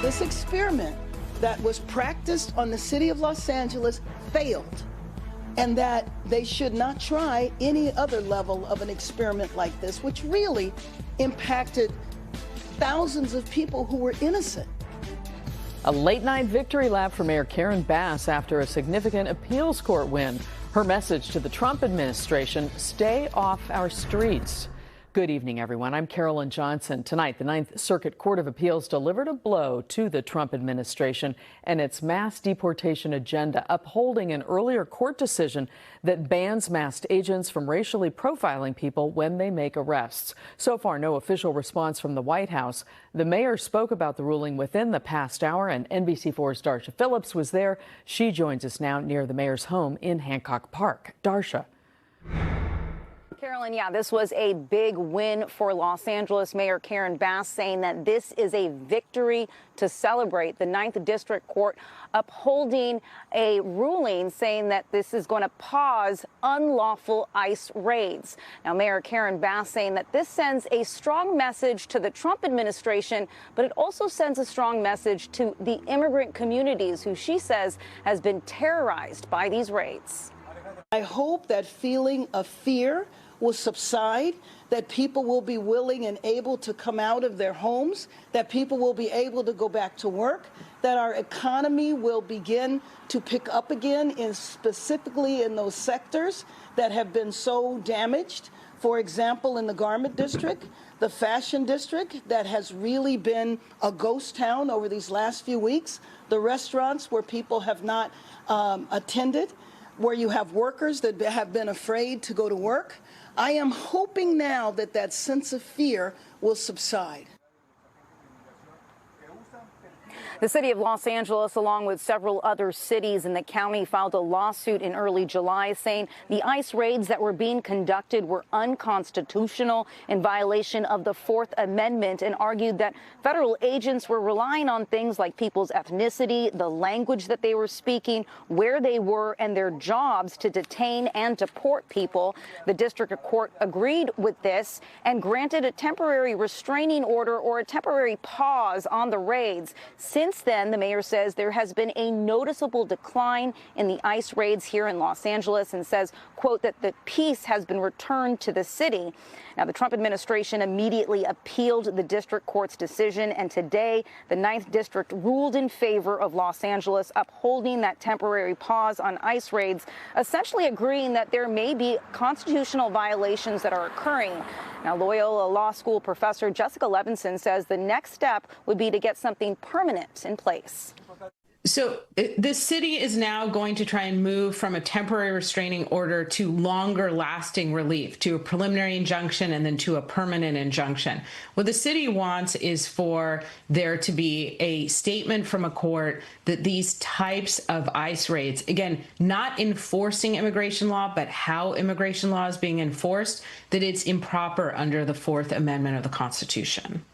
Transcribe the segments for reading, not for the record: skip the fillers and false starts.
This experiment that was practiced on the city of Los Angeles failed, and that they should not try any other level of an experiment like this, which really impacted thousands of people who were innocent. A late-night victory lap for Mayor Karen Bass after a significant appeals court win. Her message to the Trump administration: stay off our streets. Good evening, everyone. I'm Carolyn Johnson. Tonight, the Ninth Circuit Court of Appeals delivered a blow to the Trump administration and its mass deportation agenda, upholding an earlier court decision that bans masked agents from racially profiling people when they make arrests. So far, no official response from the White House. The mayor spoke about the ruling within the past hour, and NBC4's Darsha Philips was there. She joins us now near the mayor's home in Hancock Park. Darsha. Carolyn, yeah, this was a big win for Los Angeles. Mayor Karen Bass saying that this is a victory to celebrate. The Ninth District Court upholding a ruling saying that this is going to pause unlawful ICE raids. Now, Mayor Karen Bass saying that this sends a strong message to the Trump administration, but it also sends a strong message to the immigrant communities who she says has been terrorized by these raids. I hope that feeling of fear will subside, that people will be willing and able to come out of their homes, that people will be able to go back to work, that our economy will begin to pick up again, specifically in those sectors that have been so damaged. For example, in the garment district, the fashion district that has really been a ghost town over these last few weeks, the restaurants where people have not attended, where you have workers that have been afraid to go to work. I am hoping now that that sense of fear will subside. The city of Los Angeles, along with several other cities in the county, filed a lawsuit in early July saying the ICE raids that were being conducted were unconstitutional, in violation of the Fourth Amendment, and argued that federal agents were relying on things like people's ethnicity, the language that they were speaking, where they were, and their jobs to detain and deport people. The district court agreed with this and granted a temporary restraining order or a temporary pause on the raids. Since then, the mayor says there has been a noticeable decline in the ICE raids here in Los Angeles and says, quote, that the peace has been returned to the city. Now, the Trump administration immediately appealed the district court's decision, and today the Ninth District ruled in favor of Los Angeles, upholding that temporary pause on ICE raids, essentially agreeing that there may be constitutional violations that are occurring. Now, Loyola Law School professor Jessica Levinson says the next step would be to get something permanent in place. So the city is now going to try and move from a temporary restraining order to longer lasting relief, to a preliminary injunction and then to a permanent injunction. What the city wants is for there to be a statement from a court that these types of ICE raids, again, not enforcing immigration law, but how immigration law is being enforced, that it's improper under the Fourth Amendment of the Constitution.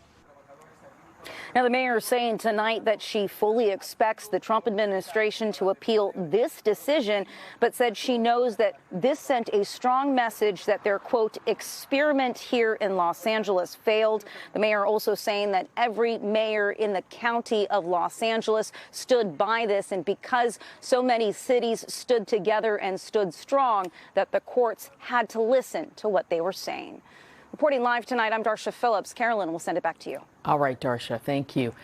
Now, the mayor is saying tonight that she fully expects the Trump administration to appeal this decision, but said she knows that this sent a strong message that their, quote, experiment here in Los Angeles failed. The mayor also saying that every mayor in the county of Los Angeles stood by this, and because so many cities stood together and stood strong, that the courts had to listen to what they were saying. Reporting live tonight, I'm Darsha Philips. Carolyn will send it back to you. All right, Darsha, thank you.